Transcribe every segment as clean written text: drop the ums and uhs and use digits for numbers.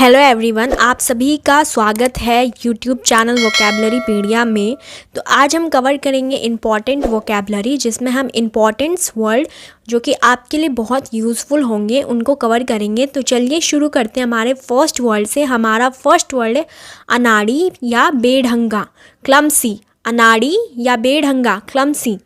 Hello everyone, आप सभी का स्वागत है यूट्यूब चैनल वोकैबलरी पीडिया में। तो आज हम कवर करेंगे इम्पॉर्टेंट वोकैबलरी, जिसमें हम इम्पॉर्टेंट्स वर्ड जो कि आपके लिए बहुत यूज़फुल होंगे उनको कवर करेंगे। तो चलिए शुरू करते हैं हमारे फर्स्ट वर्ड से। हमारा फर्स्ट वर्ड है अनाड़ी या बेढंगा, क्लमसी। अनाड़ी या बेढंगा, क्लमसी।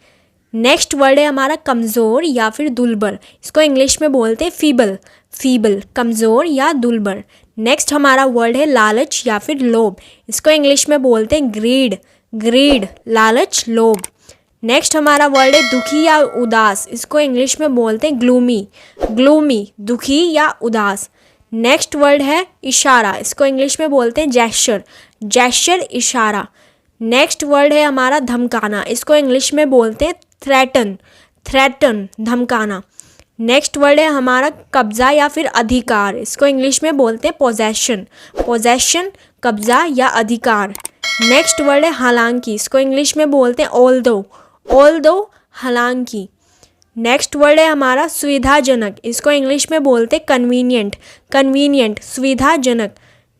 नेक्स्ट वर्ड है हमारा कमज़ोर या फिर दुर्बल, इसको इंग्लिश में बोलते हैं फीबल। फीबल, कमज़ोर या दुर्बल। नेक्स्ट हमारा वर्ड है लालच या फिर लोभ, इसको इंग्लिश में बोलते हैं ग्रीड। ग्रीड, लालच, लोभ। नेक्स्ट हमारा वर्ड है दुखी या उदास, इसको इंग्लिश में बोलते हैं ग्लूमी। ग्लूमी, दुखी या उदास। नेक्स्ट वर्ड है इशारा, इसको इंग्लिश में बोलते हैं जेस्चर। जेस्चर, इशारा। नेक्स्ट वर्ड है हमारा धमकाना, इसको इंग्लिश में बोलते हैं थ्रेटन। थ्रेटन, धमकाना। नेक्स्ट वर्ड है हमारा कब्जा या फिर अधिकार, इसको इंग्लिश में बोलते हैं पोजेशन। पोजेशन, कब्जा या अधिकार। नेक्स्ट वर्ड है हालांकि, इसको इंग्लिश में बोलते हैं ऑल्दो। ऑल्दो, हालांकि। नेक्स्ट वर्ड है हमारा सुविधाजनक, इसको इंग्लिश में बोलते हैं कन्वीनियंट। कन्वीनियंट, सुविधाजनक।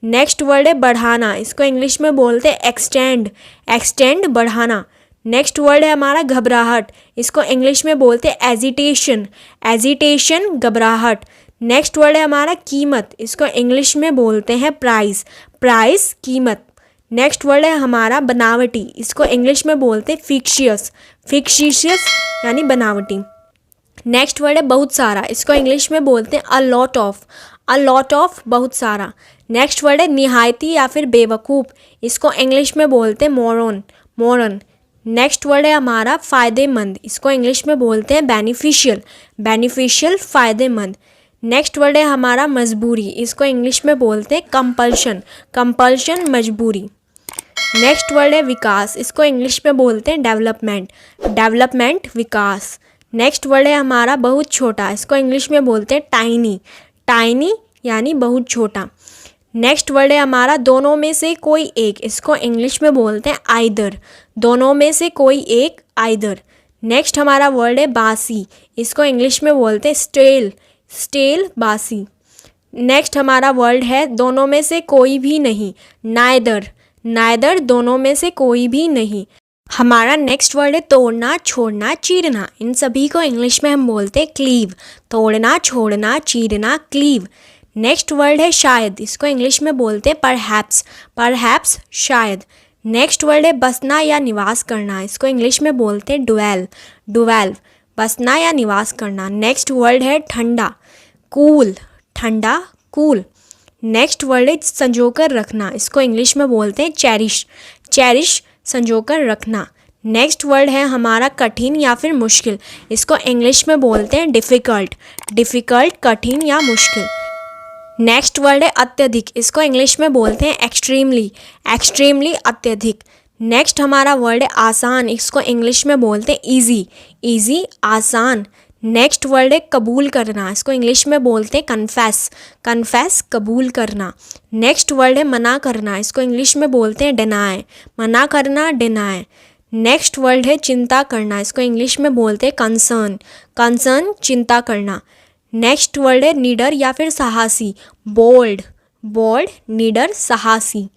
नेक्स्ट वर्ड है बढ़ाना, इसको इंग्लिश में बोलते हैं एक्सटेंड। एक्सटेंड, बढ़ाना। नेक्स्ट वर्ड है हमारा घबराहट, इसको इंग्लिश में बोलते हैं एजिटेशन। एजिटेशन, घबराहट। नेक्स्ट वर्ड है हमारा कीमत, इसको इंग्लिश में बोलते हैं प्राइस। प्राइस, कीमत। नेक्स्ट वर्ड है हमारा बनावटी, इसको इंग्लिश में बोलते हैं फिक्शियस। फिक्शियस यानी बनावटी। नेक्स्ट वर्ड है बहुत सारा, इसको इंग्लिश में बोलते हैं a lot of. A lot of, बहुत सारा। नेक्स्ट वर्ड है निहायती या फिर बेवकूफ़, इसको इंग्लिश में बोलते हैं मोरन। मोरन। नेक्स्ट वर्ड है हमारा फ़ायदेमंद, इसको इंग्लिश में बोलते हैं बेनिफिशियल। बेनिफिशियल, फ़ायदेमंद। नेक्स्ट वर्ड है हमारा मजबूरी, इसको इंग्लिश में बोलते हैं कंपल्शन। कंपल्शन, मजबूरी। नेक्स्ट वर्ड है विकास, इसको इंग्लिश में बोलते हैं डेवलपमेंट। डेवलपमेंट, विकास। नेक्स्ट वर्ड है हमारा बहुत छोटा, इसको इंग्लिश में बोलते हैं टाइनी। टाइनी यानी बहुत छोटा। नेक्स्ट वर्ड है हमारा दोनों में से कोई एक, इसको इंग्लिश में बोलते हैं आइदर। दोनों में से कोई एक, आइदर। नेक्स्ट हमारा वर्ड है बासी, इसको इंग्लिश में बोलते हैं स्टेल। स्टेल, बासी। नेक्स्ट हमारा वर्ड है दोनों में से कोई भी नहीं, नाइदर। नाइदर, दोनों में से कोई भी नहीं। हमारा नेक्स्ट वर्ड है तोड़ना, छोड़ना, चीरना। इन सभी को इंग्लिश में हम बोलते हैं क्लीव। तोड़ना, छोड़ना, चीरना, क्लीव। नेक्स्ट वर्ड है शायद, इसको इंग्लिश में बोलते हैं परहैप्स। परहैप्स, शायद। नेक्स्ट वर्ड है बसना या निवास करना, इसको इंग्लिश में बोलते हैं ड्वेल। ड्वेल, बसना या निवास करना। नेक्स्ट वर्ड है ठंडा, कूल। ठंडा, कूल। नेक्स्ट वर्ड है संजोकर रखना, इसको इंग्लिश में बोलते हैं चेरिश। चेरिश, संजोकर रखना। नेक्स्ट वर्ड है हमारा कठिन या फिर मुश्किल, इसको इंग्लिश में बोलते हैं डिफ़िकल्ट। डिफ़िकल्ट, कठिन या मुश्किल। नेक्स्ट वर्ड है अत्यधिक, इसको इंग्लिश में बोलते हैं एक्सट्रीमली। एक्सट्रीमली, अत्यधिक। नेक्स्ट हमारा वर्ड है आसान, इसको इंग्लिश में बोलते हैं ईजी। ईजी, आसान। नेक्स्ट वर्ड है कबूल करना, इसको इंग्लिश में बोलते हैं कन्फेस। कन्फेस, कबूल करना। नेक्स्ट वर्ड है मना करना, इसको इंग्लिश में बोलते हैं डिनाय। मना करना, डिनाय। नेक्स्ट वर्ड है चिंता करना, इसको इंग्लिश में बोलते हैं कंसर्न। कंसर्न, चिंता करना। नेक्स्ट वर्ड है निडर या फिर साहसी, बोल्ड। बोल्ड, निडर, साहसी।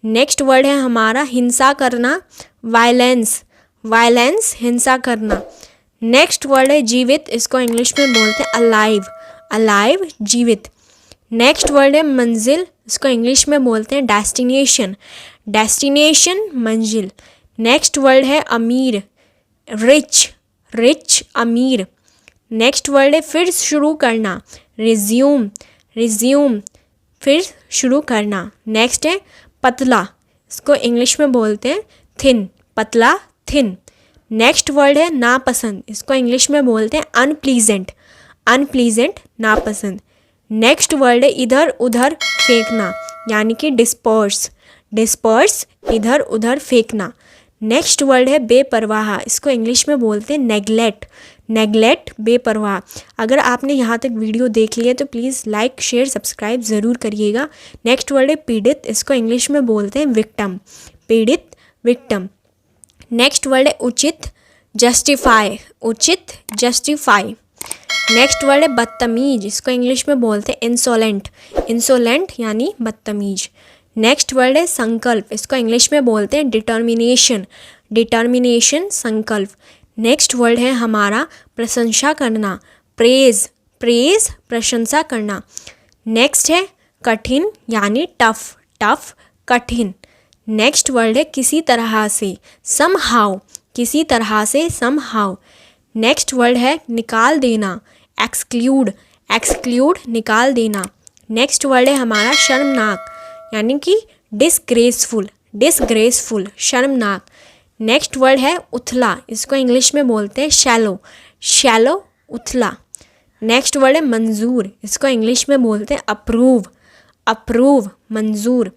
नेक्स्ट वर्ड है हमारा हिंसा करना, वायलेंस। वायलेंस, हिंसा करना। नेक्स्ट वर्ड है जीवित, इसको इंग्लिश में बोलते हैं अलाइव। अलाइव, जीवित। नेक्स्ट वर्ड है मंजिल, इसको इंग्लिश में बोलते हैं डेस्टिनेशन। डेस्टिनेशन, मंजिल। नेक्स्ट वर्ड है अमीर, रिच। रिच, अमीर। नेक्स्ट वर्ड है फिर शुरू करना, रिज्यूम। रिज्यूम, फिर शुरू करना। नेक्स्ट है पतला, इसको इंग्लिश में बोलते हैं थिन। पतला, थिन। नेक्स्ट वर्ड है नापसंद, इसको इंग्लिश में बोलते हैं अनप्लीजेंट। अनप्लीजेंट, नापसंद। नेक्स्ट वर्ड है इधर उधर फेंकना, यानी कि डिस्पर्स। डिस्पर्स, इधर उधर फेंकना। नेक्स्ट वर्ड है बेपरवाह, इसको इंग्लिश में बोलते हैं नेग्लेक्ट। नेग्लेक्ट, बेपरवाह। अगर आपने यहाँ तक वीडियो देख लिया तो प्लीज़ लाइक, शेयर, सब्सक्राइब ज़रूर करिएगा। नेक्स्ट वर्ड है पीड़ित, इसको इंग्लिश में बोलते हैं विक्टिम। पीड़ित, विक्टिम। नेक्स्ट वर्ड है उचित, जस्टिफाई। उचित, जस्टिफाई। नेक्स्ट वर्ड है बदतमीज, इसको इंग्लिश में बोलते हैं इंसोलेंट, इंसोलेंट यानी बदतमीज। नेक्स्ट वर्ड है संकल्प, इसको इंग्लिश में बोलते हैं डिटर्मिनेशन, डिटर्मिनेशन संकल्प। नेक्स्ट वर्ड है हमारा प्रशंसा करना, प्रेज, प्रेज प्रशंसा करना। नेक्स्ट है कठिन यानी टफ, टफ कठिन। नेक्स्ट वर्ड है किसी तरह से, समहाउ, किसी तरह से समहाउ। नेक्स्ट वर्ड है निकाल देना, एक्सक्लूड, एक्सक्लूड निकाल देना। नेक्स्ट वर्ड है हमारा शर्मनाक यानी कि डिसग्रेसफुल, डिसग्रेसफुल शर्मनाक। नेक्स्ट वर्ड है उथला, इसको इंग्लिश में बोलते हैं शैलो, शैलो उथला। नेक्स्ट वर्ड है मंजूर, इसको इंग्लिश में बोलते हैं अप्रूव, अप्रूव मंजूर।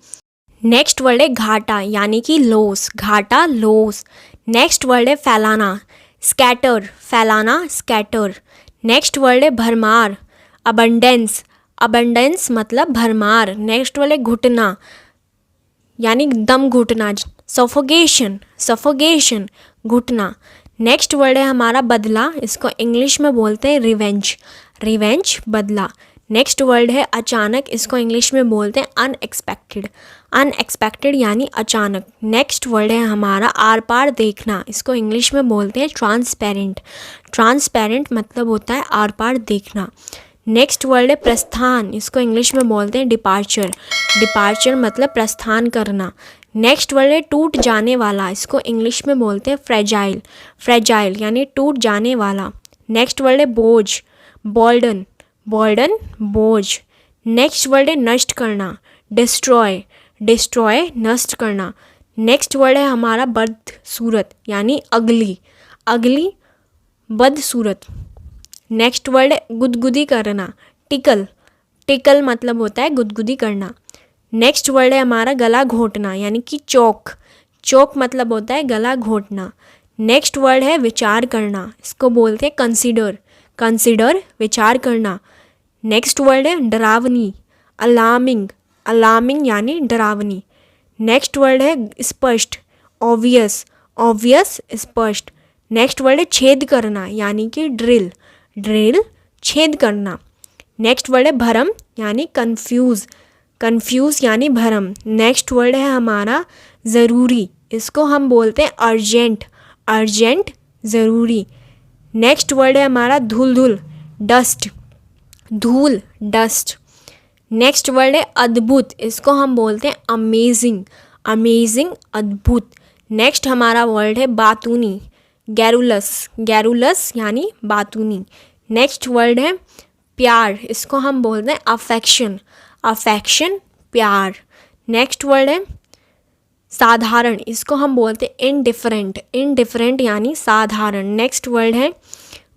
नेक्स्ट वर्ड है घाटा यानी कि लॉस, घाटा लॉस। नेक्स्ट वर्ड है फैलाना, स्कैटर, फैलाना स्कैटर। नेक्स्ट वर्ड है भरमार, अबंडेंस, अबंडेंस मतलब भरमार। नेक्स्ट वर्ड है घुटना यानी दम घुटना, सफोकेशन, सफोकेशन घुटना। नेक्स्ट वर्ड है हमारा बदला, इसको इंग्लिश में बोलते हैं रिवेंज, रिवेंज बदला। नेक्स्ट वर्ड है अचानक, इसको इंग्लिश में बोलते हैं अनएक्सपेक्टेड, अनएक्सपेक्टेड यानी अचानक। नेक्स्ट वर्ड है हमारा आर पार देखना, इसको इंग्लिश में बोलते हैं ट्रांसपेरेंट, ट्रांसपेरेंट मतलब होता है आर पार देखना। नेक्स्ट वर्ड है प्रस्थान, इसको इंग्लिश में बोलते हैं डिपार्चर, डिपार्चर मतलब प्रस्थान करना। नेक्स्ट वर्ड है टूट जाने वाला, इसको इंग्लिश में बोलते हैं फ्रेजाइल, फ्रेजाइल यानी टूट जाने वाला। नेक्स्ट वर्ड है बोझ, बर्डन, बर्डन बोझ। नेक्स्ट वर्ड है नष्ट करना, डिस्ट्रॉय, डिस्ट्रॉय नष्ट करना। नेक्स्ट वर्ड है हमारा बदसूरत यानी अगली, अगली बदसूरत। नेक्स्ट वर्ड है गुदगुदी करना, टिकल, टिकल मतलब होता है गुदगुदी करना। नेक्स्ट वर्ड है हमारा गला घोटना यानी कि चौक, चौक मतलब होता है गला घोटना। नेक्स्ट वर्ड है विचार करना, इसको बोलते हैं कंसीडर, कंसीडर विचार करना। नेक्स्ट वर्ड है डरावनी, अलार्मिंग, अलार्मिंग यानी डरावनी। नेक्स्ट वर्ड है स्पष्ट, ऑब्वियस, ऑब्वियस स्पष्ट। नेक्स्ट वर्ड है छेद करना यानी कि ड्रिल, ड्रिल छेद करना। नेक्स्ट वर्ड है भरम यानी कन्फ्यूज़, कन्फ्यूज़ यानी भरम। नेक्स्ट वर्ड है हमारा ज़रूरी, इसको हम बोलते हैं अर्जेंट, अर्जेंट ज़रूरी। नेक्स्ट वर्ड है हमारा धूल, धूल डस्ट, धूल डस्ट। नेक्स्ट वर्ड है अद्भुत, इसको हम बोलते हैं अमेजिंग, अमेजिंग अद्भुत। नेक्स्ट हमारा वर्ड है बातूनी, गैरुलस, गैरुलस यानी बातूनी। नेक्स्ट वर्ड है प्यार, इसको हम बोलते हैं अफेक्शन, अफेक्शन प्यार। नेक्स्ट वर्ड है साधारण, इसको हम बोलते हैं इनडिफरेंट, इनडिफरेंट यानी साधारण। नेक्स्ट वर्ड है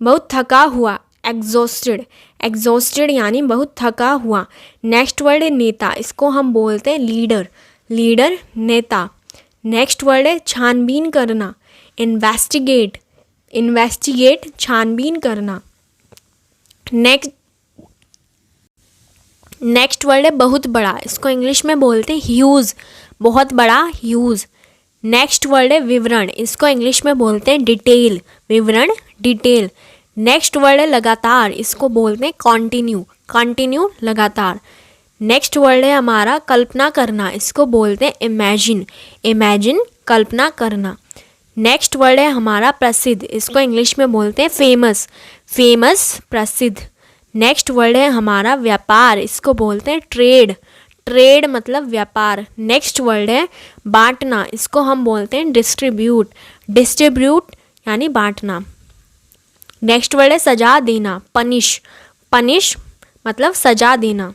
बहुत थका हुआ, एग्जॉस्टेड, एग्जॉस्टेड यानी बहुत थका हुआ। नेक्स्ट वर्ड है नेता, इसको हम बोलते हैं लीडर, लीडर नेता। नेक्स्ट वर्ड है छानबीन करना, इन्वेस्टिगेट, इन्वेस्टिगेट छानबीन करना। नेक्स्ट वर्ड है बहुत बड़ा, इसको इंग्लिश में बोलते हैं ह्यूज, बहुत बड़ा ह्यूज। नेक्स्ट वर्ड है विवरण, इसको इंग्लिश में बोलते हैं डिटेल, विवरण डिटेल। नेक्स्ट वर्ड है लगातार, इसको बोलते हैं कॉन्टिन्यू, कॉन्टिन्यू लगातार। नेक्स्ट वर्ड है हमारा कल्पना करना, इसको बोलते हैं इमेजिन, इमेजिन कल्पना करना। नेक्स्ट वर्ड है हमारा प्रसिद्ध, इसको इंग्लिश में बोलते हैं फेमस, फेमस प्रसिद्ध। नेक्स्ट वर्ड है हमारा व्यापार, इसको बोलते हैं ट्रेड, ट्रेड मतलब व्यापार। नेक्स्ट वर्ड है बांटना, इसको हम बोलते हैं डिस्ट्रीब्यूट, डिस्ट्रीब्यूट यानी बांटना। नेक्स्ट वर्ड है सजा देना, पनिश, पनिश मतलब सजा देना।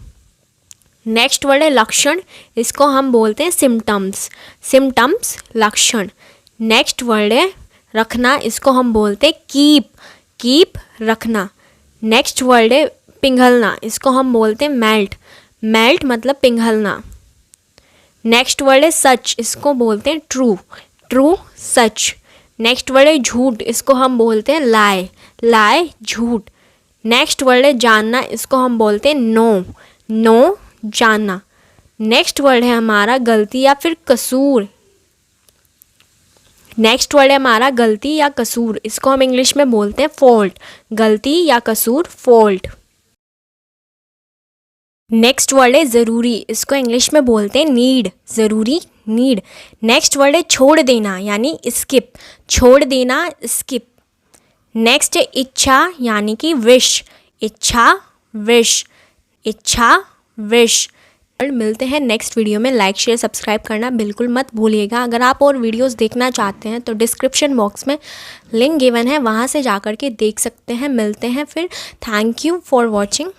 नेक्स्ट वर्ड है लक्षण, इसको हम बोलते हैं सिम्टम्स, सिम्टम्स लक्षण। नेक्स्ट वर्ड है रखना, इसको हम बोलते हैं कीप, कीप रखना। नेक्स्ट वर्ड है पिघलना, इसको हम बोलते हैं मेल्ट, मेल्ट मतलब पिघलना। नेक्स्ट वर्ड है सच, इसको बोलते हैं ट्रू, ट्रू सच। नेक्स्ट वर्ड है झूठ, इसको हम बोलते हैं लाई, लाई झूठ। नेक्स्ट वर्ड है जानना, इसको हम बोलते हैं नो, नो जानना। नेक्स्ट वर्ड है हमारा गलती या फिर कसूर नेक्स्ट वर्ड है हमारा गलती या कसूर, इसको हम इंग्लिश में बोलते हैं फॉल्ट। गलती या कसूर, फॉल्ट। नेक्स्ट वर्ड है ज़रूरी, इसको इंग्लिश में बोलते हैं नीड। ज़रूरी, नीड। नेक्स्ट वर्ड है छोड़ देना यानी स्किप। छोड़ देना, स्किप। नेक्स्ट है इच्छा यानी कि विश। इच्छा, विश। इच्छा, विश। मिलते हैं नेक्स्ट वीडियो में। लाइक शेयर सब्सक्राइब करना बिल्कुल मत भूलिएगा। अगर आप और वीडियोस देखना चाहते हैं तो डिस्क्रिप्शन बॉक्स में लिंक गिवन है, वहाँ से जाकर के देख सकते हैं। मिलते हैं फिर। Thank you for watching.